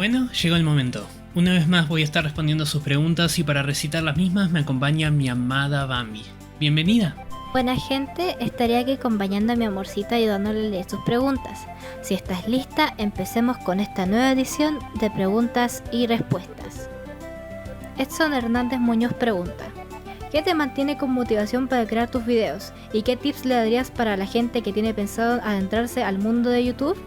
Bueno, llegó el momento. Una vez más voy a estar respondiendo sus preguntas y para recitar las mismas me acompaña mi amada Bambi. Bienvenida. Buena gente, estaré aquí acompañando a mi amorcita ayudándole a leer sus preguntas. Si estás lista, empecemos con esta nueva edición de preguntas y respuestas. Edson Hernández Muñoz pregunta: ¿qué te mantiene con motivación para crear tus videos? ¿Y qué tips le darías para la gente que tiene pensado adentrarse al mundo de YouTube?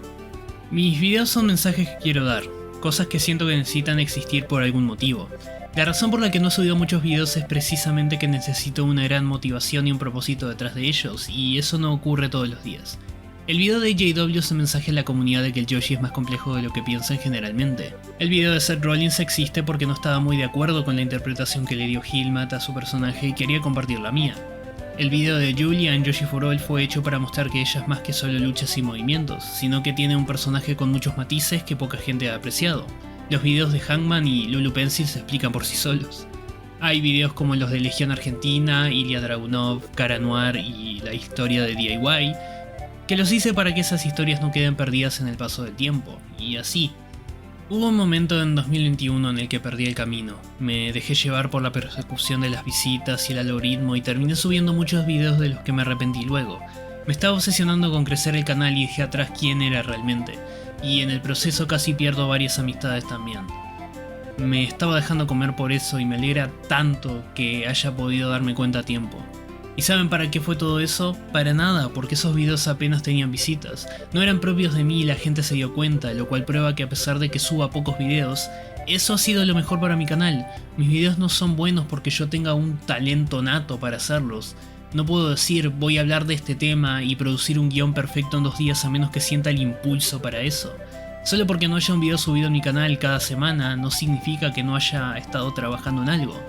Mis videos son mensajes que quiero dar, cosas que siento que necesitan existir por algún motivo. La razón por la que no he subido muchos videos es precisamente que necesito una gran motivación y un propósito detrás de ellos, y eso no ocurre todos los días. El video de JW es un mensaje a la comunidad de que el Yoshi es más complejo de lo que piensan generalmente. El video de Seth Rollins existe porque no estaba muy de acuerdo con la interpretación que le dio Hilmat a su personaje y quería compartir la mía. El video de Julia en Yoshi for All fue hecho para mostrar que ella es más que solo luchas y movimientos, sino que tiene un personaje con muchos matices que poca gente ha apreciado. Los videos de Hangman y Lulu Pencil se explican por sí solos. Hay videos como los de Legión Argentina, Ilya Dragunov, Cara Noir y la historia de DIY, que los hice para que esas historias no queden perdidas en el paso del tiempo, y así. Hubo un momento en 2021 en el que perdí el camino. Me dejé llevar por la persecución de las visitas y el algoritmo y terminé subiendo muchos videos de los que me arrepentí luego. Me estaba obsesionando con crecer el canal y dejé atrás quién era realmente, y en el proceso casi pierdo varias amistades también. Me estaba dejando comer por eso y me alegra tanto que haya podido darme cuenta a tiempo. ¿Y saben para qué fue todo eso? Para nada, porque esos videos apenas tenían visitas. No eran propios de mí y la gente se dio cuenta, lo cual prueba que a pesar de que suba pocos videos, eso ha sido lo mejor para mi canal. Mis videos no son buenos porque yo tenga un talento nato para hacerlos. No puedo decir voy a hablar de este tema y producir un guión perfecto en 2 días a menos que sienta el impulso para eso. Solo porque no haya un video subido en mi canal cada semana no significa que no haya estado trabajando en algo.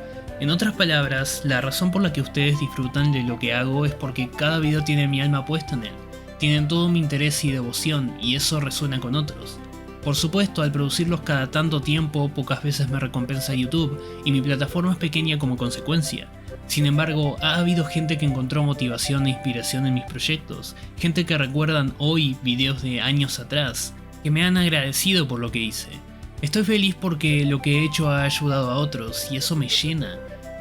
En otras palabras, la razón por la que ustedes disfrutan de lo que hago es porque cada video tiene mi alma puesta en él. Tienen todo mi interés y devoción, y eso resuena con otros. Por supuesto, al producirlos cada tanto tiempo, pocas veces me recompensa YouTube, y mi plataforma es pequeña como consecuencia. Sin embargo, ha habido gente que encontró motivación e inspiración en mis proyectos, gente que recuerdan hoy videos de años atrás, que me han agradecido por lo que hice. Estoy feliz porque lo que he hecho ha ayudado a otros, y eso me llena.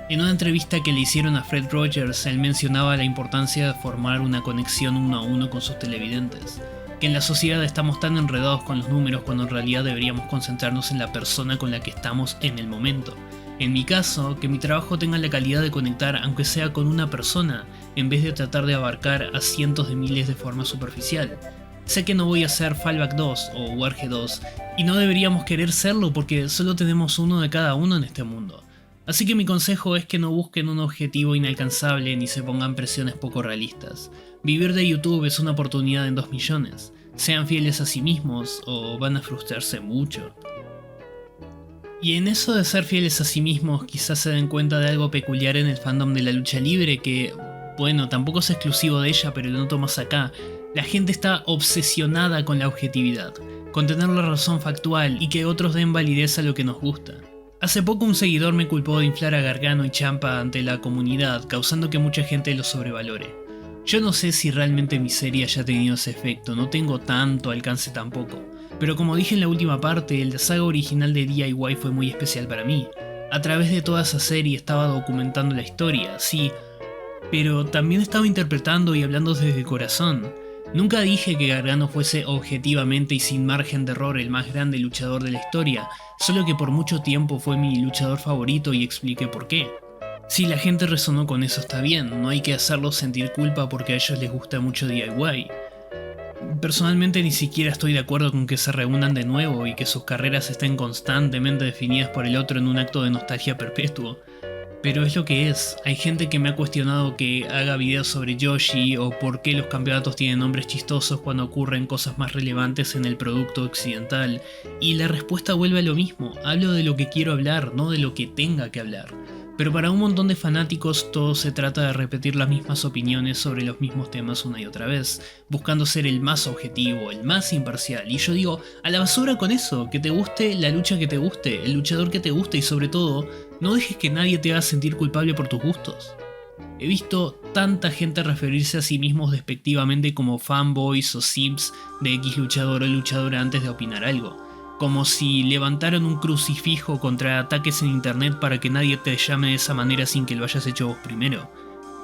En una entrevista que le hicieron a Fred Rogers, él mencionaba la importancia de formar una conexión 1 a 1 con sus televidentes. Que en la sociedad estamos tan enredados con los números cuando en realidad deberíamos concentrarnos en la persona con la que estamos en el momento. En mi caso, que mi trabajo tenga la calidad de conectar aunque sea con una persona, en vez de tratar de abarcar a cientos de miles de forma superficial. Sé que no voy a ser Fallback 2 o Warge 2, y no deberíamos querer serlo porque solo tenemos uno de cada uno en este mundo. Así que mi consejo es que no busquen un objetivo inalcanzable ni se pongan presiones poco realistas. Vivir de YouTube es una oportunidad en 2 millones. Sean fieles a sí mismos o van a frustrarse mucho. Y en eso de ser fieles a sí mismos quizás se den cuenta de algo peculiar en el fandom de la lucha libre que, bueno, tampoco es exclusivo de ella, pero lo noto más acá. La gente está obsesionada con la objetividad, con tener la razón factual y que otros den validez a lo que nos gusta. Hace poco un seguidor me culpó de inflar a Gargano y Ciampa ante la comunidad, causando que mucha gente los sobrevalore. Yo no sé si realmente mi serie haya tenido ese efecto, no tengo tanto alcance tampoco. Pero como dije en la última parte, el saga original de DIY fue muy especial para mí. A través de toda esa serie estaba documentando la historia, sí, pero también estaba interpretando y hablando desde el corazón. Nunca dije que Gargano fuese objetivamente y sin margen de error el más grande luchador de la historia, solo que por mucho tiempo fue mi luchador favorito y expliqué por qué. Si la gente resonó con eso está bien, no hay que hacerlos sentir culpa porque a ellos les gusta mucho DIY. Personalmente ni siquiera estoy de acuerdo con que se reúnan de nuevo y que sus carreras estén constantemente definidas por el otro en un acto de nostalgia perpetuo. Pero es lo que es. Hay gente que me ha cuestionado que haga videos sobre Yoshi o por qué los campeonatos tienen nombres chistosos cuando ocurren cosas más relevantes en el producto occidental. Y la respuesta vuelve a lo mismo. Hablo de lo que quiero hablar, no de lo que tenga que hablar. Pero para un montón de fanáticos todo se trata de repetir las mismas opiniones sobre los mismos temas una y otra vez, buscando ser el más objetivo, el más imparcial. Y yo digo, a la basura con eso, que te guste la lucha que te guste, el luchador que te guste y sobre todo, no dejes que nadie te haga sentir culpable por tus gustos. He visto tanta gente referirse a sí mismos despectivamente como fanboys o simps de X luchador o luchadora antes de opinar algo. como si levantaran un crucifijo contra ataques en internet para que nadie te llame de esa manera sin que lo hayas hecho vos primero.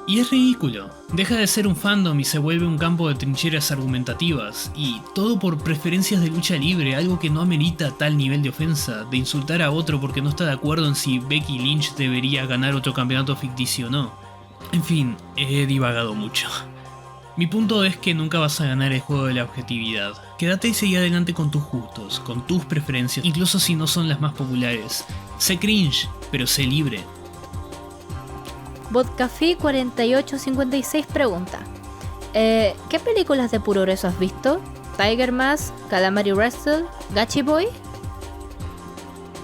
Y es ridículo, deja de ser un fandom y se vuelve un campo de trincheras argumentativas, y todo por preferencias de lucha libre, algo que no amerita tal nivel de ofensa, de insultar a otro porque no está de acuerdo en si Becky Lynch debería ganar otro campeonato ficticio o no. En fin, he divagado mucho. Mi punto es que nunca vas a ganar el juego de la objetividad. Quédate y seguí adelante con tus gustos, con tus preferencias, incluso si no son las más populares. Sé cringe, pero sé libre. Vodcafé 4856 pregunta: ¿qué películas de Puroresu has visto? ¿Tiger Mask, Calamari Wrestle, Gachi Boy?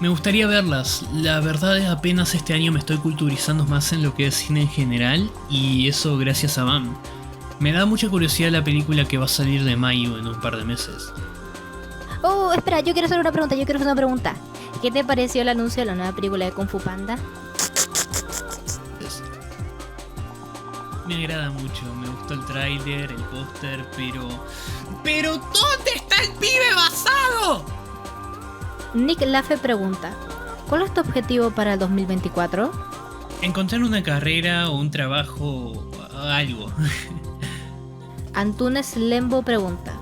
Me gustaría verlas, la verdad es apenas este año me estoy culturizando más en lo que es cine en general, y eso gracias a BAM. Me da mucha curiosidad la película que va a salir de Mayu en un par de meses. Oh, espera, yo quiero hacer una pregunta. ¿Qué te pareció el anuncio de la nueva película de Kung Fu Panda? Me agrada mucho, me gustó el tráiler, el póster, pero ¿dónde está el pibe basado? Nick Laffe pregunta: ¿cuál es tu objetivo para el 2024? Encontrar una carrera o un trabajo, algo. Antunes Lembo pregunta: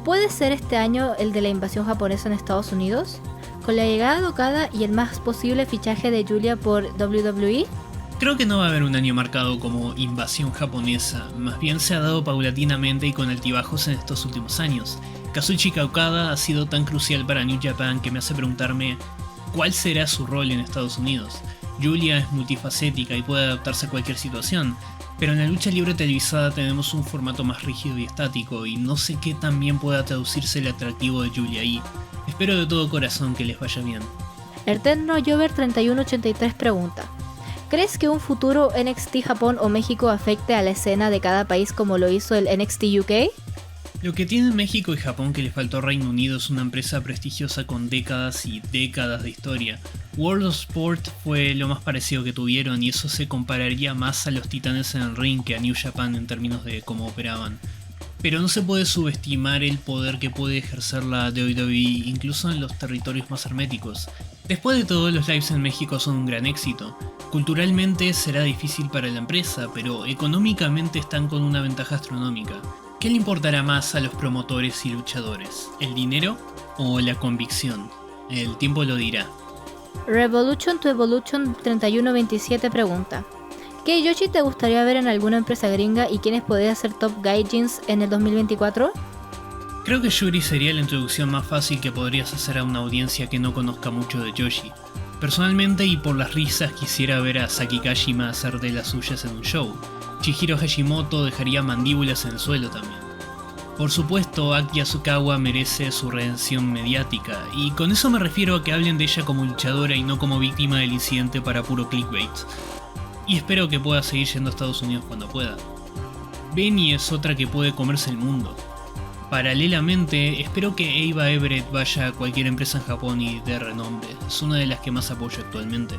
¿puede ser este año el de la invasión japonesa en Estados Unidos? ¿Con la llegada de Okada y el más posible fichaje de Yulia por WWE? Creo que no va a haber un año marcado como invasión japonesa, más bien se ha dado paulatinamente y con altibajos en estos últimos años. Kazuchika Okada ha sido tan crucial para New Japan que me hace preguntarme cuál será su rol en Estados Unidos. Yulia es multifacética y puede adaptarse a cualquier situación, pero en la lucha libre televisada tenemos un formato más rígido y estático y no sé qué tan bien pueda traducirse el atractivo de Yulia ahí. Espero de todo corazón que les vaya bien. Eterno Jover 3183 pregunta: ¿crees que un futuro NXT Japón o México afecte a la escena de cada país como lo hizo el NXT UK? Lo que tienen México y Japón que le faltó a Reino Unido es una empresa prestigiosa con décadas y décadas de historia. World of Sport fue lo más parecido que tuvieron y eso se compararía más a los titanes en el ring que a New Japan en términos de cómo operaban. Pero no se puede subestimar el poder que puede ejercer la WWE incluso en los territorios más herméticos. Después de todo, los lives en México son un gran éxito. Culturalmente será difícil para la empresa, pero económicamente están con una ventaja astronómica. ¿Qué le importará más a los promotores y luchadores? ¿El dinero o la convicción? El tiempo lo dirá. Revolution to Evolution 3127 pregunta: ¿qué Yoshi te gustaría ver en alguna empresa gringa y quiénes podrían ser top gaijins en el 2024? Creo que Yuri sería la introducción más fácil que podrías hacer a una audiencia que no conozca mucho de Yoshi. Personalmente y por las risas quisiera ver a Saki Kashima hacer de las suyas en un show. Chihiro Hashimoto dejaría mandíbulas en el suelo también. Por supuesto, Aki Yasukawa merece su redención mediática, y con eso me refiero a que hablen de ella como luchadora y no como víctima del incidente para puro clickbait. Y espero que pueda seguir yendo a Estados Unidos cuando pueda. Benny es otra que puede comerse el mundo. Paralelamente, espero que Eva Everett vaya a cualquier empresa en Japón y dé renombre. Es una de las que más apoyo actualmente.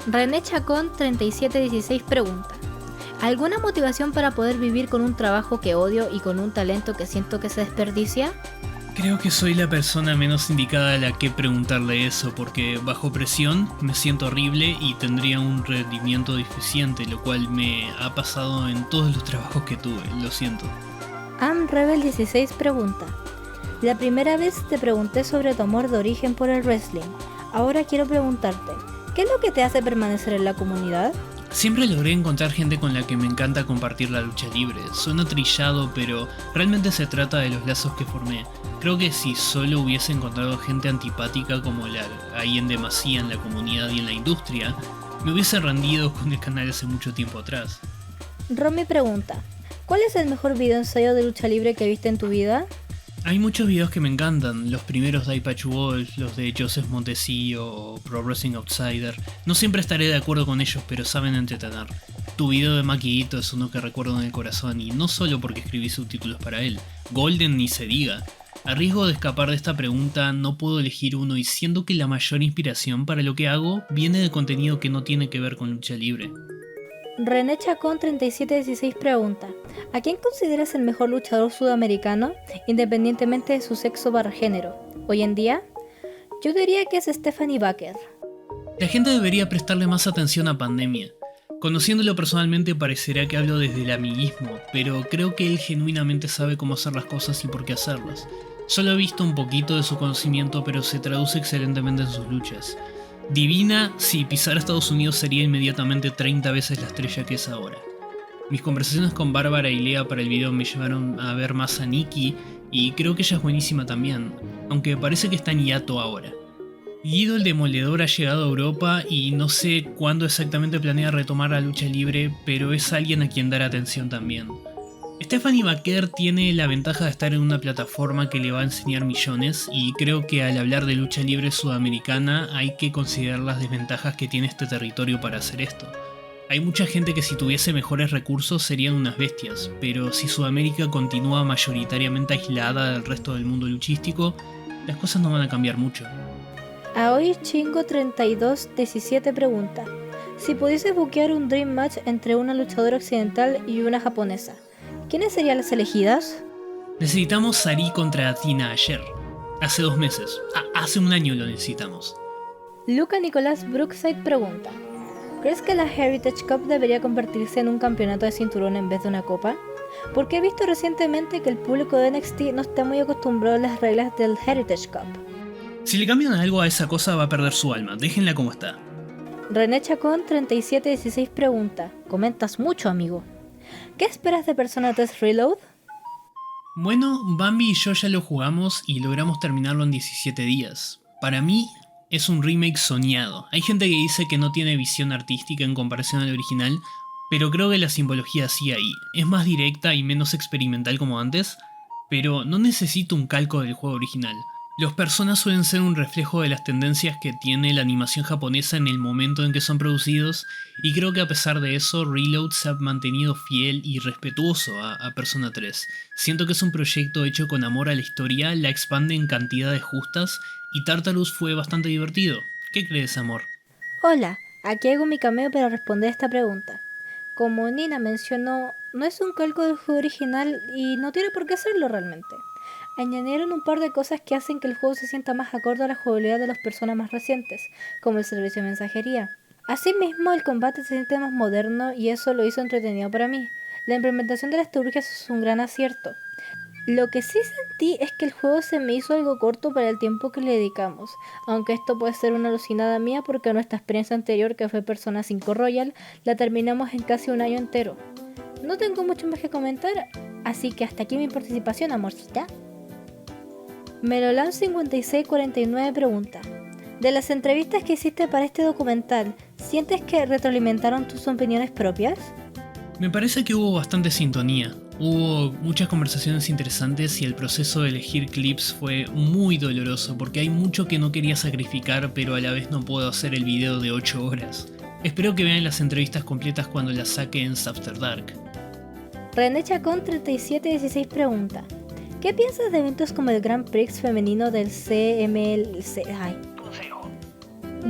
René Chacón 3716 pregunta: ¿alguna motivación para poder vivir con un trabajo que odio y con un talento que siento que se desperdicia? Creo que soy la persona menos indicada a la que preguntarle eso, porque bajo presión me siento horrible y tendría un rendimiento deficiente, lo cual me ha pasado en todos los trabajos que tuve, lo siento. Rebel 16 pregunta: la primera vez te pregunté sobre tu amor de origen por el wrestling. Ahora quiero preguntarte, ¿qué es lo que te hace permanecer en la comunidad? Siempre logré encontrar gente con la que me encanta compartir la lucha libre. Suena trillado, pero realmente se trata de los lazos que formé. Creo que si solo hubiese encontrado gente antipática como la hay en demasía en la comunidad y en la industria, me hubiese rendido con el canal hace mucho tiempo atrás. Romy pregunta: ¿cuál es el mejor video ensayo de lucha libre que viste en tu vida? Hay muchos videos que me encantan, los primeros de Apache Wolf, los de Joseph Montesio o Pro Wrestling Outsider. No siempre estaré de acuerdo con ellos, pero saben entretener. Tu video de Maquillito es uno que recuerdo en el corazón, y no solo porque escribí subtítulos para él. Golden ni se diga. A riesgo de escapar de esta pregunta, no puedo elegir uno y siento que la mayor inspiración para lo que hago viene de contenido que no tiene que ver con lucha libre. René Chacón 3716 pregunta: ¿a quién consideras el mejor luchador sudamericano, independientemente de su sexo barra género? Hoy en día, yo diría que es Stephanie Baker. La gente debería prestarle más atención a Pandemia. Conociéndolo personalmente parecerá que hablo desde el amiguismo, pero creo que él genuinamente sabe cómo hacer las cosas y por qué hacerlas. Solo he visto un poquito de su conocimiento, pero se traduce excelentemente en sus luchas. Divina, si pisara Estados Unidos sería inmediatamente 30 veces la estrella que es ahora. Mis conversaciones con Bárbara y Lea para el video me llevaron a ver más a Nikki, y creo que ella es buenísima también, aunque parece que está en hiato ahora. Guido el Demoledor ha llegado a Europa y no sé cuándo exactamente planea retomar la lucha libre, pero es alguien a quien dar atención también. Stephanie Baker tiene la ventaja de estar en una plataforma que le va a enseñar millones, y creo que al hablar de lucha libre sudamericana hay que considerar las desventajas que tiene este territorio para hacer esto. Hay mucha gente que si tuviese mejores recursos serían unas bestias, pero si Sudamérica continúa mayoritariamente aislada del resto del mundo luchístico, las cosas no van a cambiar mucho. Aoi Chingo 3217 pregunta: si pudieses buquear un Dream Match entre una luchadora occidental y una japonesa, ¿quiénes serían las elegidas? Necesitamos Sari contra Tina ayer. Hace 2 meses. Hace un año lo necesitamos. Luca Nicolás Brookside pregunta: ¿crees que la Heritage Cup debería convertirse en un campeonato de cinturón en vez de una copa? Porque he visto recientemente que el público de NXT no está muy acostumbrado a las reglas del Heritage Cup. Si le cambian algo a esa cosa va a perder su alma, déjenla como está. René Chacón 3716 pregunta: comentas mucho, amigo. ¿Qué esperas de Persona 3 Reload? Bueno, Bambi y yo ya lo jugamos y logramos terminarlo en 17 días. Para mí es un remake soñado. Hay gente que dice que no tiene visión artística en comparación al original, pero creo que la simbología sigue ahí. Es más directa y menos experimental como antes, pero no necesito un calco del juego original. Los personas suelen ser un reflejo de las tendencias que tiene la animación japonesa en el momento en que son producidos, y creo que a pesar de eso, Reload se ha mantenido fiel y respetuoso a Persona 3. Siento que es un proyecto hecho con amor a la historia, la expande en cantidades justas, y Tartarus fue bastante divertido. ¿Qué crees, amor? Hola, aquí hago mi cameo para responder esta pregunta. Como Nina mencionó, no es un calco del juego original y no tiene por qué serlo realmente. Añadieron un par de cosas que hacen que el juego se sienta más acorde a la jugabilidad de las personas más recientes, como el servicio de mensajería. Asimismo, el combate se siente más moderno y eso lo hizo entretenido para mí. La implementación de las turbias es un gran acierto. Lo que sí sentí es que el juego se me hizo algo corto para el tiempo que le dedicamos, aunque esto puede ser una alucinada mía porque nuestra experiencia anterior, que fue Persona 5 Royal, la terminamos en casi un año entero. No tengo mucho más que comentar, así que hasta aquí mi participación, amorcita. Melolan 5649 pregunta: de las entrevistas que hiciste para este documental, ¿sientes que retroalimentaron tus opiniones propias? Me parece que hubo bastante sintonía. Hubo muchas conversaciones interesantes y el proceso de elegir clips fue muy doloroso porque hay mucho que no quería sacrificar, pero a la vez no puedo hacer el video de 8 horas. Espero que vean las entrevistas completas cuando las saque en After Dark. René Chacón 3716 pregunta: ¿qué piensas de eventos como el Grand Prix femenino del CMLC?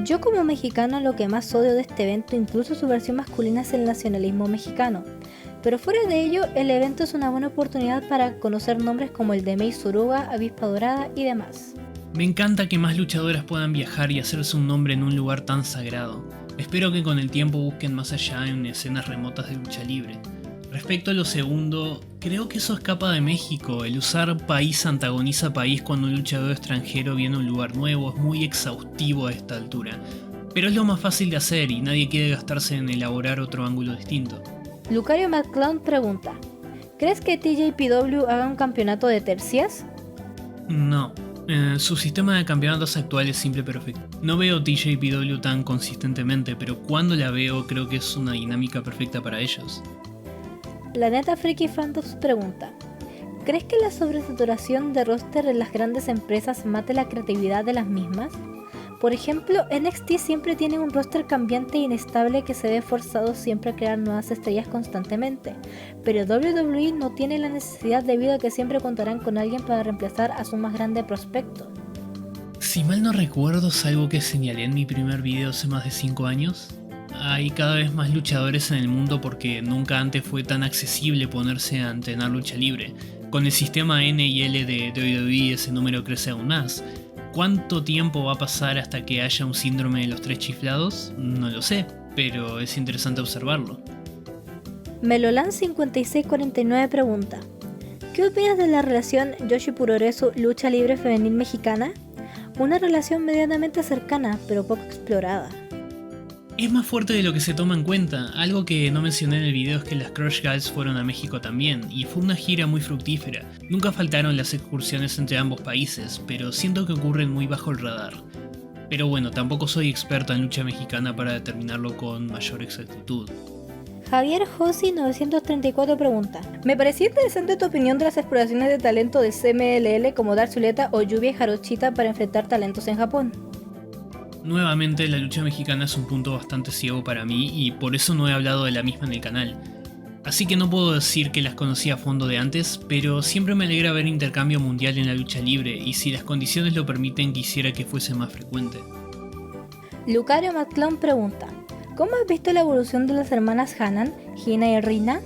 Yo como mexicano lo que más odio de este evento, incluso su versión masculina, es el nacionalismo mexicano. Pero fuera de ello, el evento es una buena oportunidad para conocer nombres como el de Mei Suruga, Avispa Dorada y demás. Me encanta que más luchadoras puedan viajar y hacerse un nombre en un lugar tan sagrado. Espero que con el tiempo busquen más allá en escenas remotas de lucha libre. Respecto a lo segundo, creo que eso escapa de México. El usar país antagoniza país cuando un luchador extranjero viene a un lugar nuevo es muy exhaustivo a esta altura. Pero es lo más fácil de hacer y nadie quiere gastarse en elaborar otro ángulo distinto. Lucario McClown pregunta: ¿crees que TJPW haga un campeonato de tercias? No. Su sistema de campeonatos actual es simple pero perfecto. No veo TJPW tan consistentemente, pero cuando la veo creo que es una dinámica perfecta para ellos. Planeta Freaky Fandoms pregunta: ¿crees que la sobresaturación de roster en las grandes empresas mate la creatividad de las mismas? Por ejemplo, NXT siempre tiene un roster cambiante e inestable que se ve forzado siempre a crear nuevas estrellas constantemente, pero WWE no tiene la necesidad debido a que siempre contarán con alguien para reemplazar a su más grande prospecto. Si mal no recuerdo, es algo que señalé en mi primer video hace más de 5 años. Hay cada vez más luchadores en el mundo porque nunca antes fue tan accesible ponerse a entrenar lucha libre. Con el sistema N y L de WWE ese número crece aún más. ¿Cuánto tiempo va a pasar hasta que haya un síndrome de los tres chiflados? No lo sé, pero es interesante observarlo. Melolan5649 pregunta: ¿qué opinas de la relación Yoshi Puroresu lucha libre femenil mexicana? Una relación medianamente cercana, pero poco explorada. Es más fuerte de lo que se toma en cuenta. Algo que no mencioné en el video es que las Crush Girls fueron a México también, y fue una gira muy fructífera. Nunca faltaron las excursiones entre ambos países, pero siento que ocurren muy bajo el radar. Pero bueno, tampoco soy experta en lucha mexicana para determinarlo con mayor exactitud. Javier Josi 934 pregunta: me pareció interesante tu opinión de las exploraciones de talento de CMLL como Dark Zuleta o Lluvia y Jarochita para enfrentar talentos en Japón. Nuevamente, la lucha mexicana es un punto bastante ciego para mí y por eso no he hablado de la misma en el canal. Así que no puedo decir que las conocí a fondo de antes, pero siempre me alegra ver intercambio mundial en la lucha libre y si las condiciones lo permiten quisiera que fuese más frecuente. Lucario McClown pregunta: ¿cómo has visto la evolución de las hermanas Hanan, Hina y Rina?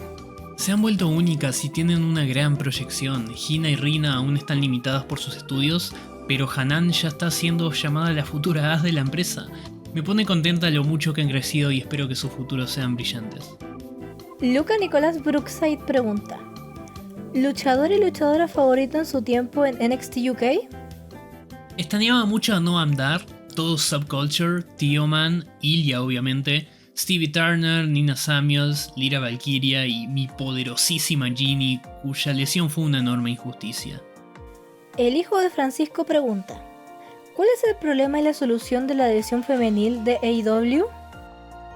Se han vuelto únicas y tienen una gran proyección. Hina y Rina aún están limitadas por sus estudios, pero Hanan ya está siendo llamada la futura as de la empresa. Me pone contenta lo mucho que han crecido y espero que sus futuros sean brillantes. Luca Nicolás Brookside pregunta: ¿luchador y luchadora favorito en su tiempo en NXT UK? Extrañaba mucho a Noam Dar, todo Subculture, Tio Man, Ilya obviamente, Stevie Turner, Nina Samuels, Lyra Valkyria y mi poderosísima Ginny, cuya lesión fue una enorme injusticia. El hijo de Francisco pregunta: ¿cuál es el problema y la solución de la división femenil de AEW?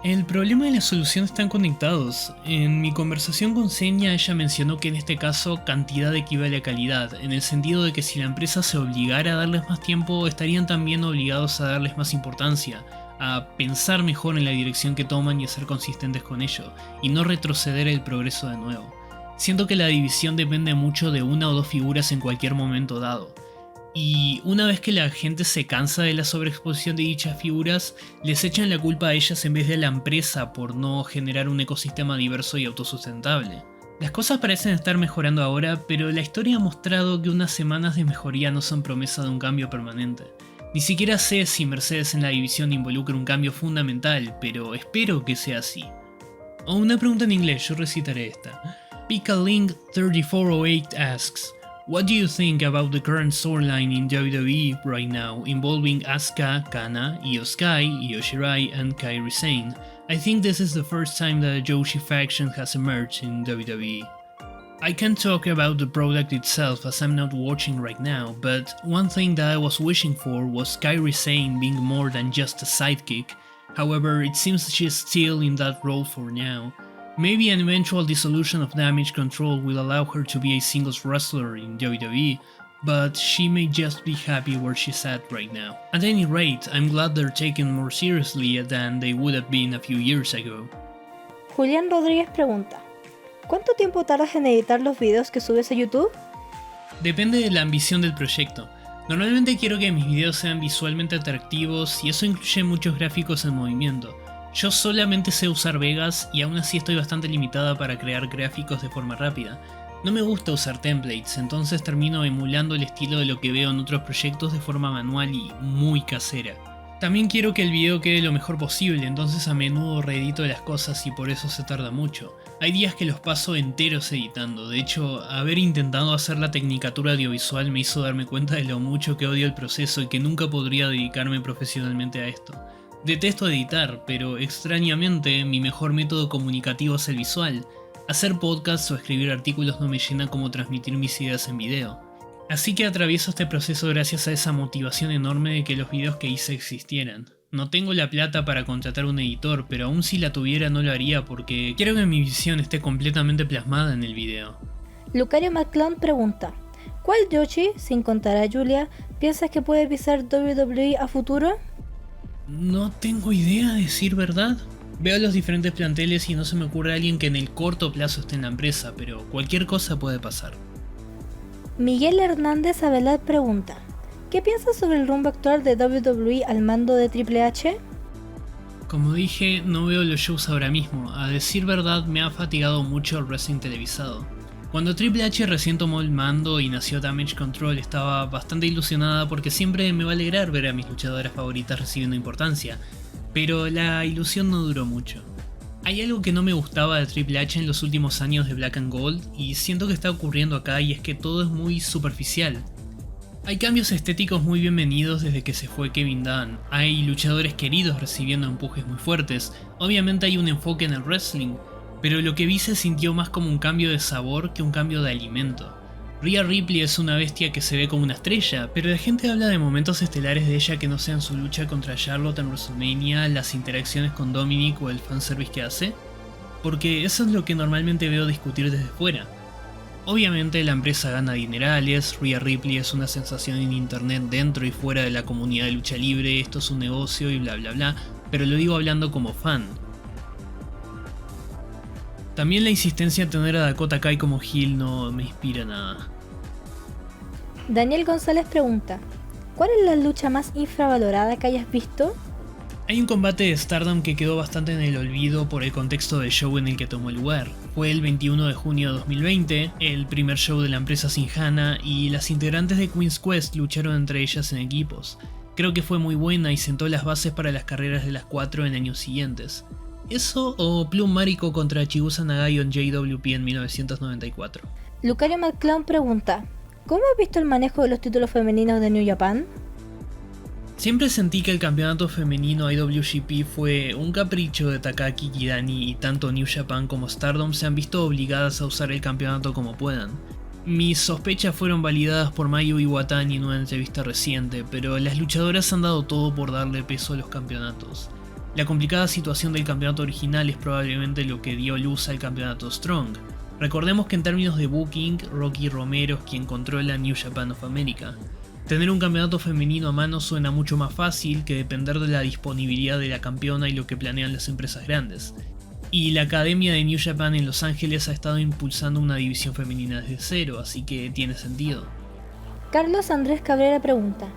El problema y la solución están conectados. En mi conversación con Seña, ella mencionó que en este caso cantidad equivale a calidad, en el sentido de que si la empresa se obligara a darles más tiempo, estarían también obligados a darles más importancia, a pensar mejor en la dirección que toman y a ser consistentes con ello, y no retroceder el progreso de nuevo. Siento que la división depende mucho de una o dos figuras en cualquier momento dado. Y una vez que la gente se cansa de la sobreexposición de dichas figuras, les echan la culpa a ellas en vez de a la empresa por no generar un ecosistema diverso y autosustentable. Las cosas parecen estar mejorando ahora, pero la historia ha mostrado que unas semanas de mejoría no son promesa de un cambio permanente. Ni siquiera sé si Mercedes en la división involucra un cambio fundamental, pero espero que sea así. O una pregunta en inglés, yo recitaré esta. PikaLink3408 asks: what do you think about the current storyline in WWE right now involving Asuka, Kana, Io Sky, Io Shirai and Kairi Sane? I think this is the first time that a Joshi faction has emerged in WWE. I can't talk about the product itself as I'm not watching right now, but one thing that I was wishing for was Kairi Sane being more than just a sidekick. However, it seems she's still in that role for now. Maybe an eventual dissolution of Damage Control will allow her to be a singles wrestler in WWE, but she may just be happy where she's at right now. At any rate, I'm glad they're taken more seriously than they would have been a few years ago. Julián Rodríguez pregunta: ¿cuánto tiempo tardas en editar los videos que subes a YouTube? Depende de la ambición del proyecto. Normalmente quiero que mis videos sean visualmente atractivos y eso incluye muchos gráficos en movimiento. Yo solamente sé usar Vegas y aún así estoy bastante limitada para crear gráficos de forma rápida. No me gusta usar templates, entonces termino emulando el estilo de lo que veo en otros proyectos de forma manual y muy casera. También quiero que el video quede lo mejor posible, entonces a menudo reedito las cosas y por eso se tarda mucho. Hay días que los paso enteros editando, de hecho, haber intentado hacer la tecnicatura audiovisual me hizo darme cuenta de lo mucho que odio el proceso y que nunca podría dedicarme profesionalmente a esto. Detesto editar, pero extrañamente mi mejor método comunicativo es el visual. Hacer podcasts o escribir artículos no me llena como transmitir mis ideas en video. Así que atravieso este proceso gracias a esa motivación enorme de que los videos que hice existieran. No tengo la plata para contratar un editor, pero aún si la tuviera no lo haría porque quiero que mi visión esté completamente plasmada en el video. Lucario McClown pregunta: ¿cuál Yoshi, sin contar a Julia, piensas que puede pisar WWE a futuro? No tengo idea, de decir verdad. Veo los diferentes planteles y no se me ocurre alguien que en el corto plazo esté en la empresa, pero cualquier cosa puede pasar. Miguel Hernández Abelard pregunta: ¿qué piensas sobre el rumbo actual de WWE al mando de Triple H? Como dije, no veo los shows ahora mismo. A decir verdad, me ha fatigado mucho el wrestling televisado. Cuando Triple H recién tomó el mando y nació Damage Control estaba bastante ilusionada porque siempre me va a alegrar ver a mis luchadoras favoritas recibiendo importancia, pero la ilusión no duró mucho. Hay algo que no me gustaba de Triple H en los últimos años de Black and Gold y siento que está ocurriendo acá, y es que todo es muy superficial. Hay cambios estéticos muy bienvenidos desde que se fue Kevin Dunn, hay luchadores queridos recibiendo empujes muy fuertes, obviamente hay un enfoque en el wrestling, pero lo que vi se sintió más como un cambio de sabor que un cambio de alimento. Rhea Ripley es una bestia que se ve como una estrella, pero la gente habla de momentos estelares de ella que no sean su lucha contra Charlotte en WrestleMania, las interacciones con Dominic o el fanservice que hace, porque eso es lo que normalmente veo discutir desde fuera. Obviamente la empresa gana dinerales, Rhea Ripley es una sensación en internet dentro y fuera de la comunidad de lucha libre, esto es un negocio y bla bla bla, pero lo digo hablando como fan. También la insistencia en tener a Dakota Kai como heel no me inspira nada. Daniel González pregunta, ¿cuál es la lucha más infravalorada que hayas visto? Hay un combate de Stardom que quedó bastante en el olvido por el contexto del show en el que tomó lugar. Fue el 21 de junio de 2020, el primer show de la empresa sin Hana, y las integrantes de Queen's Quest lucharon entre ellas en equipos. Creo que fue muy buena y sentó las bases para las carreras de las cuatro en años siguientes. ¿Eso o Plum Mariko contra Chigusa Nagayo en JWP en 1994? Lucario McClown pregunta, ¿cómo has visto el manejo de los títulos femeninos de New Japan? Siempre sentí que el campeonato femenino IWGP fue un capricho de Takaki Kidani y tanto New Japan como Stardom se han visto obligadas a usar el campeonato como puedan. Mis sospechas fueron validadas por Mayu Iwatani en una entrevista reciente, pero las luchadoras han dado todo por darle peso a los campeonatos. La complicada situación del campeonato original es probablemente lo que dio luz al campeonato Strong. Recordemos que en términos de booking, Rocky Romero es quien controla New Japan of America. Tener un campeonato femenino a mano suena mucho más fácil que depender de la disponibilidad de la campeona y lo que planean las empresas grandes. Y la academia de New Japan en Los Ángeles ha estado impulsando una división femenina desde cero, así que tiene sentido. Carlos Andrés Cabrera pregunta,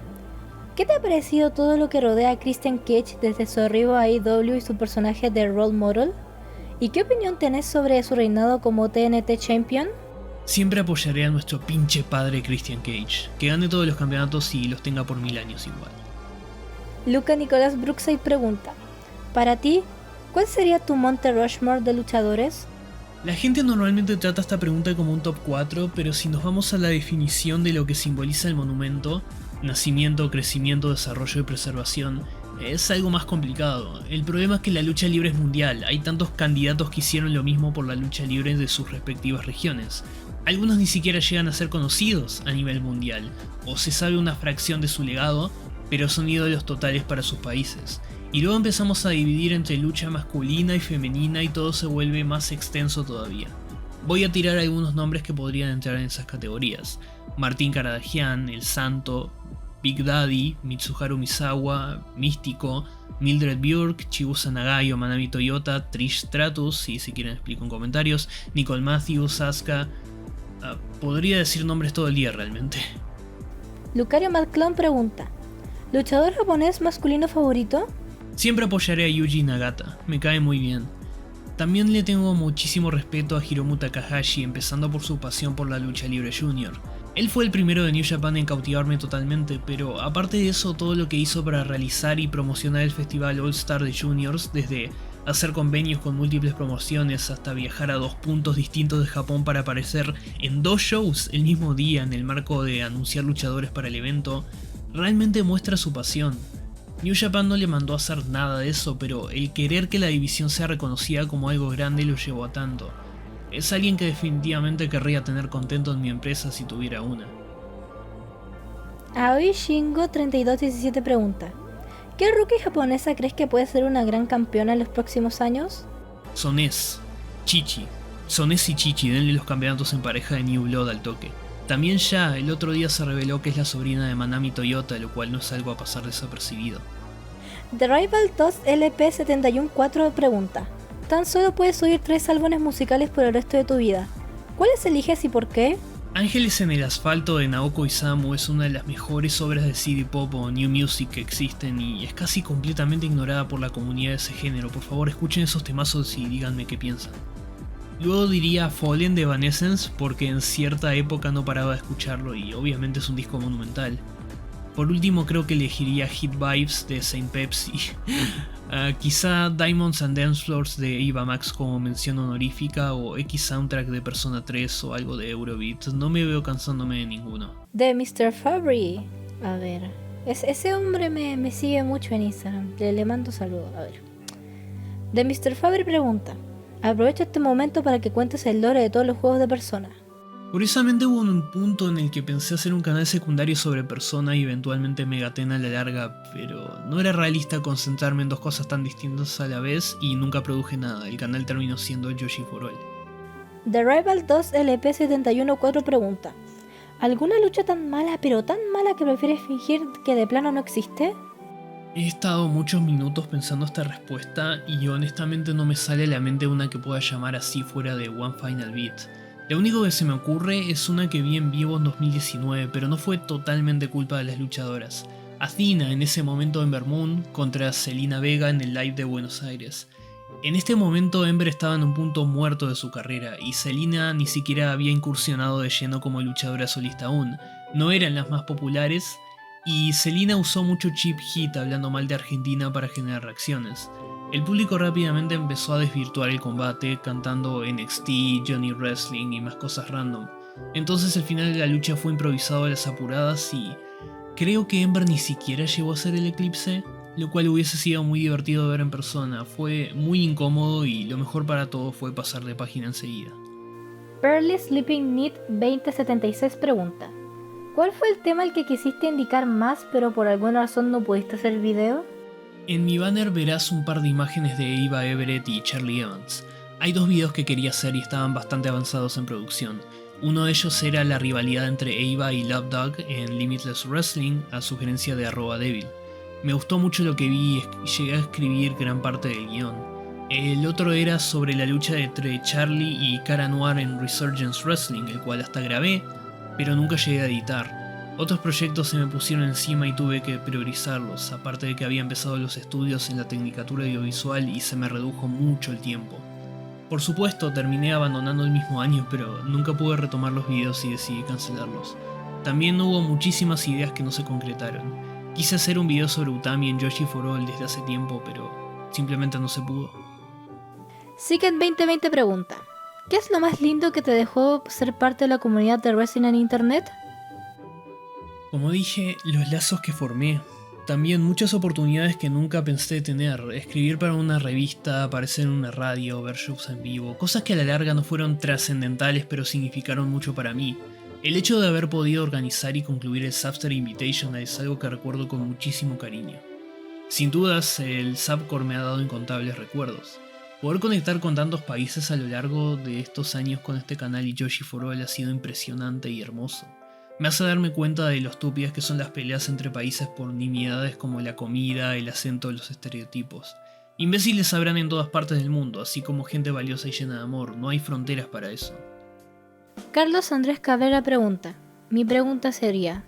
¿qué te ha parecido todo lo que rodea a Christian Cage desde su arribo a AEW y su personaje de Role Model? ¿Y qué opinión tenés sobre su reinado como TNT Champion? Siempre apoyaré a nuestro pinche padre Christian Cage, que gane todos los campeonatos y los tenga por 1000 años igual. Luca Nicolás Brookside pregunta, para ti, ¿cuál sería tu Monte Rushmore de luchadores? La gente normalmente trata esta pregunta como un top 4, pero si nos vamos a la definición de lo que simboliza el monumento, nacimiento, crecimiento, desarrollo y preservación, es algo más complicado. El problema es que la lucha libre es mundial, hay tantos candidatos que hicieron lo mismo por la lucha libre de sus respectivas regiones. Algunos ni siquiera llegan a ser conocidos a nivel mundial, o se sabe una fracción de su legado, pero son ídolos totales para sus países. Y luego empezamos a dividir entre lucha masculina y femenina y todo se vuelve más extenso todavía. Voy a tirar algunos nombres que podrían entrar en esas categorías. Martín Caradagian, El Santo, Big Daddy, Mitsuharu Misawa, Místico, Mildred Bjork, Chigusa Nagayo, Manami Toyota, Trish Stratus, y si quieren explico en comentarios, Nicole Matthews, Asuka. Podría decir nombres todo el día realmente. Lucario McClown pregunta, ¿luchador japonés masculino favorito? Siempre apoyaré a Yuji Nagata, me cae muy bien. También le tengo muchísimo respeto a Hiromu Takahashi, empezando por su pasión por la lucha libre junior. Él fue el primero de New Japan en cautivarme totalmente, pero aparte de eso, todo lo que hizo para realizar y promocionar el festival All Star de Juniors, desde hacer convenios con múltiples promociones hasta viajar a 2 puntos distintos de Japón para aparecer en 2 shows el mismo día en el marco de anunciar luchadores para el evento, realmente muestra su pasión. New Japan no le mandó a hacer nada de eso, pero el querer que la división sea reconocida como algo grande lo llevó a tanto. Es alguien que definitivamente querría tener contento en mi empresa si tuviera una. Aoi Shingo 3217 pregunta, ¿qué rookie japonesa crees que puede ser una gran campeona en los próximos años? Sonés, Chichi. Sonés y Chichi, denle los campeonatos en pareja de New Blood al toque. También ya el otro día se reveló que es la sobrina de Manami Toyota, lo cual no es algo a pasar desapercibido. The Rival Toss LP714 pregunta, tan solo puedes oír 3 álbumes musicales por el resto de tu vida. ¿Cuáles eliges y por qué? Ángeles en el asfalto de Naoko Isamu es una de las mejores obras de CD pop o new music que existen y es casi completamente ignorada por la comunidad de ese género. Por favor, escuchen esos temazos y díganme qué piensan. Luego diría Fallen de Evanescence porque en cierta época no paraba de escucharlo y obviamente es un disco monumental. Por último creo que elegiría Hit Vibes de Saint Pepsi. Quizá Diamonds and Dance Floors de Eva Max como mención honorífica o X Soundtrack de Persona 3 o algo de Eurobeat. No me veo cansándome de ninguno. De Mr. Fabry. A ver. Ese hombre me sigue mucho en Instagram. Le mando saludos. A ver. De Mr. Fabry pregunta. Aprovecho este momento para que cuentes el lore de todos los juegos de Persona. Curiosamente hubo un punto en el que pensé hacer un canal secundario sobre Persona y eventualmente Megaten a la larga, pero no era realista concentrarme en dos cosas tan distintas a la vez y nunca produje nada. El canal terminó siendo Yoshi for All. The Rival 2 LP714 pregunta. ¿Alguna lucha tan mala, pero tan mala que prefieres fingir que de plano no existe? He estado muchos minutos pensando esta respuesta y honestamente no me sale a la mente una que pueda llamar así fuera de One Final Beat. Lo único que se me ocurre es una que vi en vivo en 2019, pero no fue totalmente culpa de las luchadoras. Athena en ese momento Ember Moon contra Zelina Vega en el live de Buenos Aires. En este momento Ember estaba en un punto muerto de su carrera y Zelina ni siquiera había incursionado de lleno como luchadora solista aún. No eran las más populares y Zelina usó mucho cheap hit hablando mal de Argentina para generar reacciones. El público rápidamente empezó a desvirtuar el combate cantando NXT, Johnny Wrestling y más cosas random. Entonces el final de la lucha fue improvisado a las apuradas y creo que Ember ni siquiera llegó a hacer el eclipse, lo cual hubiese sido muy divertido de ver en persona. Fue muy incómodo y lo mejor para todo fue pasar de página enseguida. Pearly Sleeping Need 2076 pregunta. ¿Cuál fue el tema al que quisiste indicar más pero por alguna razón no pudiste hacer el video? En mi banner verás un par de imágenes de Eva Everett y Charlie Evans. Hay dos videos que quería hacer y estaban bastante avanzados en producción. Uno de ellos era la rivalidad entre Eva y Love Dog en Limitless Wrestling a sugerencia de @devil. Me gustó mucho lo que vi y llegué a escribir gran parte del guión. El otro era sobre la lucha entre Charlie y Cara Noir en Resurgence Wrestling, el cual hasta grabé, pero nunca llegué a editar. Otros proyectos se me pusieron encima y tuve que priorizarlos, aparte de que había empezado los estudios en la Tecnicatura Audiovisual y se me redujo mucho el tiempo. Por supuesto, terminé abandonando el mismo año, pero nunca pude retomar los videos y decidí cancelarlos. También hubo muchísimas ideas que no se concretaron. Quise hacer un video sobre Utami en Yoshi for All desde hace tiempo, pero simplemente no se pudo. Siken 2020 pregunta. ¿Qué es lo más lindo que te dejó ser parte de la comunidad de wrestling en internet? Como dije, los lazos que formé. También muchas oportunidades que nunca pensé tener. Escribir para una revista, aparecer en una radio, ver shows en vivo. Cosas que a la larga no fueron trascendentales pero significaron mucho para mí. El hecho de haber podido organizar y concluir el Subster Invitational es algo que recuerdo con muchísimo cariño. Sin dudas, el Subcore me ha dado incontables recuerdos. Poder conectar con tantos países a lo largo de estos años con este canal y Yoshi for All ha sido impresionante y hermoso. Me hace darme cuenta de lo estúpidas que son las peleas entre países por nimiedades como la comida, el acento o los estereotipos. Imbéciles habrán en todas partes del mundo, así como gente valiosa y llena de amor, no hay fronteras para eso. Carlos Andrés Cabrera pregunta. Mi pregunta sería,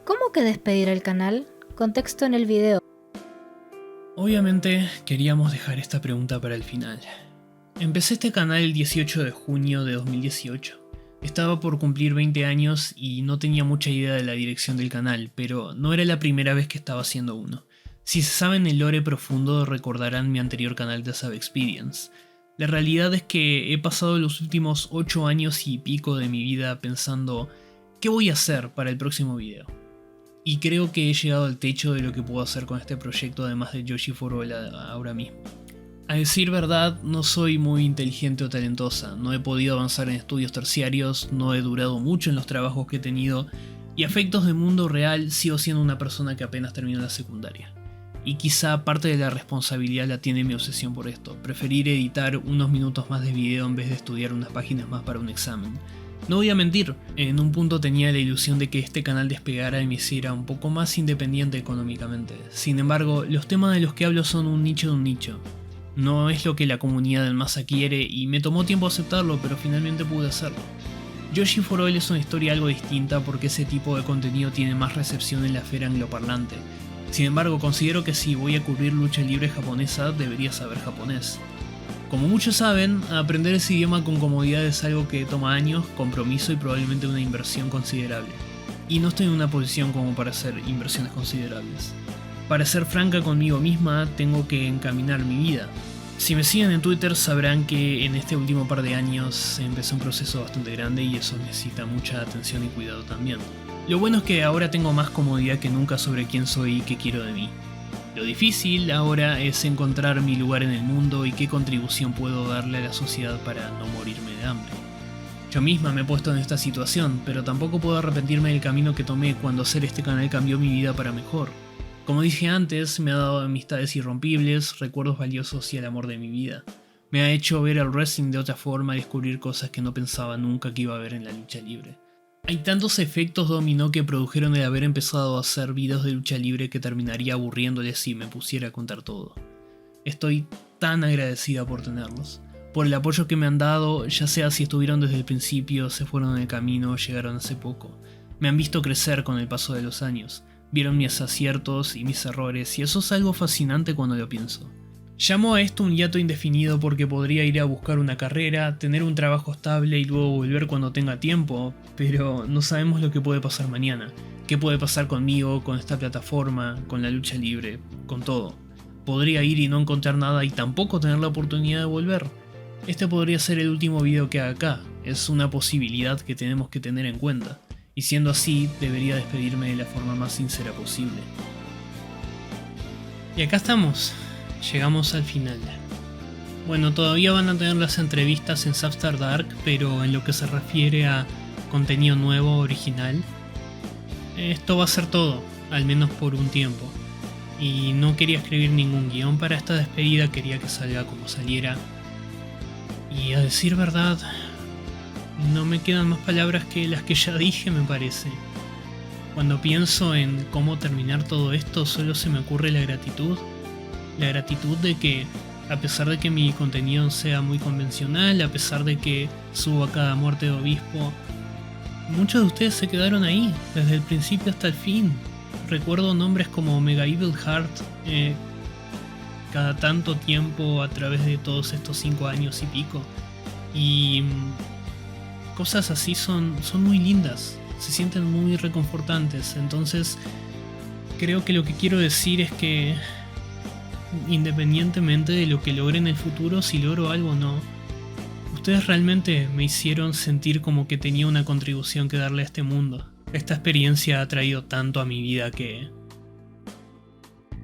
¿cómo que despedir el canal? Contexto en el video. Obviamente queríamos dejar esta pregunta para el final. Empecé este canal el 18 de junio de 2018. Estaba por cumplir 20 años y no tenía mucha idea de la dirección del canal, pero no era la primera vez que estaba haciendo uno. Si se saben el lore profundo recordarán mi anterior canal de Sub Experience. La realidad es que he pasado los últimos 8 años y pico de mi vida pensando ¿qué voy a hacer para el próximo video? Y creo que he llegado al techo de lo que puedo hacer con este proyecto además de Yoshi for All ahora mismo. A decir verdad, no soy muy inteligente o talentosa, no he podido avanzar en estudios terciarios, no he durado mucho en los trabajos que he tenido, y a efectos de mundo real sigo siendo una persona que apenas terminó la secundaria. Y quizá parte de la responsabilidad la tiene mi obsesión por esto, preferir editar unos minutos más de video en vez de estudiar unas páginas más para un examen. No voy a mentir, en un punto tenía la ilusión de que este canal despegara y me hiciera un poco más independiente económicamente. Sin embargo, los temas de los que hablo son un nicho de un nicho. No es lo que la comunidad en masa quiere y me tomó tiempo aceptarlo, pero finalmente pude hacerlo. Yoshi for All es una historia algo distinta porque ese tipo de contenido tiene más recepción en la esfera angloparlante. Sin embargo, considero que si voy a cubrir lucha libre japonesa, debería saber japonés. Como muchos saben, aprender ese idioma con comodidad es algo que toma años, compromiso y probablemente una inversión considerable. Y no estoy en una posición como para hacer inversiones considerables. Para ser franca conmigo misma, tengo que encaminar mi vida. Si me siguen en Twitter sabrán que en este último par de años empecé un proceso bastante grande y eso necesita mucha atención y cuidado también. Lo bueno es que ahora tengo más comodidad que nunca sobre quién soy y qué quiero de mí. Lo difícil ahora es encontrar mi lugar en el mundo y qué contribución puedo darle a la sociedad para no morirme de hambre. Yo misma me he puesto en esta situación, pero tampoco puedo arrepentirme del camino que tomé cuando hacer este canal cambió mi vida para mejor. Como dije antes, me ha dado amistades irrompibles, recuerdos valiosos y el amor de mi vida. Me ha hecho ver el wrestling de otra forma y descubrir cosas que no pensaba nunca que iba a ver en la lucha libre. Hay tantos efectos dominó que produjeron el haber empezado a hacer videos de lucha libre que terminaría aburriéndoles si me pusiera a contar todo. Estoy tan agradecida por tenerlos, por el apoyo que me han dado, ya sea si estuvieron desde el principio, se fueron en el camino o llegaron hace poco. Me han visto crecer con el paso de los años, vieron mis aciertos y mis errores y eso es algo fascinante cuando lo pienso. Llamo a esto un hiato indefinido porque podría ir a buscar una carrera, tener un trabajo estable y luego volver cuando tenga tiempo, pero no sabemos lo que puede pasar mañana. ¿Qué puede pasar conmigo, con esta plataforma, con la lucha libre, con todo? Podría ir y no encontrar nada y tampoco tener la oportunidad de volver. Este podría ser el último video que haga acá, es una posibilidad que tenemos que tener en cuenta. Y siendo así, debería despedirme de la forma más sincera posible. Y acá estamos. Llegamos al final. Bueno, todavía van a tener las entrevistas en Substar Dark, pero en lo que se refiere a contenido nuevo, original, esto va a ser todo, al menos por un tiempo. Y no quería escribir ningún guión para esta despedida, quería que salga como saliera. Y a decir verdad, no me quedan más palabras que las que ya dije, me parece. Cuando pienso en cómo terminar todo esto, solo se me ocurre la gratitud. La gratitud de que, a pesar de que mi contenido sea muy convencional, a pesar de que subo a cada muerte de obispo, muchos de ustedes se quedaron ahí, desde el principio hasta el fin. Recuerdo nombres como Mega Evil Heart, cada tanto tiempo a través de todos estos 5 años y pico. Y cosas así son muy lindas, se sienten muy reconfortantes. Entonces, creo que lo que quiero decir es que independientemente de lo que logre en el futuro, si logro algo o no, ustedes realmente me hicieron sentir como que tenía una contribución que darle a este mundo. Esta experiencia ha traído tanto a mi vida que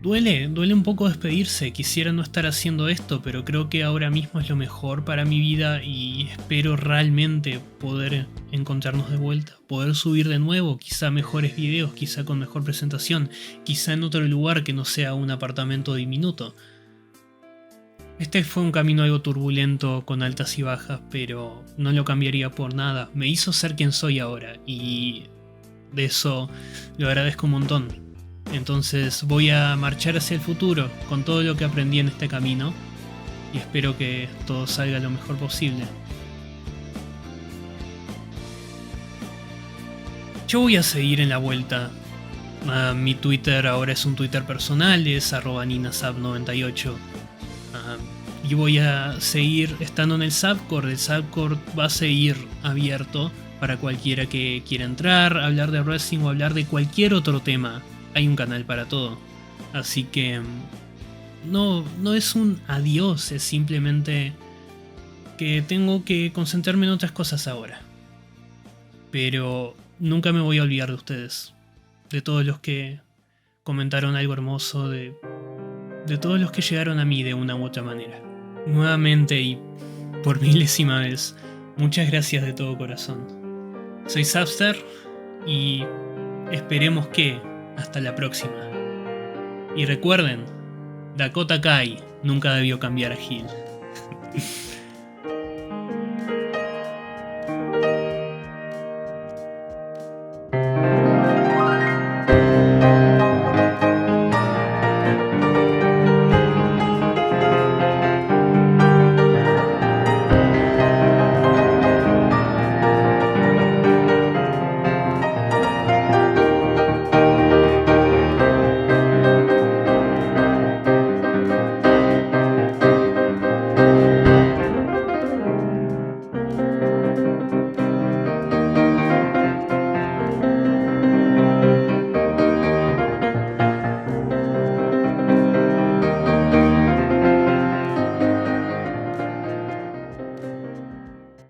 duele un poco despedirse. Quisiera no estar haciendo esto, pero creo que ahora mismo es lo mejor para mi vida y espero realmente poder encontrarnos de vuelta, poder subir de nuevo, quizá mejores videos, quizá con mejor presentación, quizá en otro lugar que no sea un apartamento diminuto. Este fue un camino algo turbulento, con altas y bajas, pero no lo cambiaría por nada. Me hizo ser quien soy ahora y de eso lo agradezco un montón. Entonces voy a marchar hacia el futuro con todo lo que aprendí en este camino y espero que todo salga lo mejor posible. Yo voy a seguir en la vuelta. Mi Twitter ahora es un Twitter personal, es @ninasab98. Y voy a seguir estando en el Subcord. El Subcord va a seguir abierto para cualquiera que quiera entrar, hablar de wrestling o hablar de cualquier otro tema. Hay un canal para todo. Así que no es un adiós, es simplemente que tengo que concentrarme en otras cosas ahora. Pero nunca me voy a olvidar de ustedes, de todos los que comentaron algo hermoso, de todos los que llegaron a mí de una u otra manera. Nuevamente y por milésima vez, muchas gracias de todo corazón. Soy Substar y esperemos que hasta la próxima. Y recuerden, Dakota Kai nunca debió cambiar a Heel.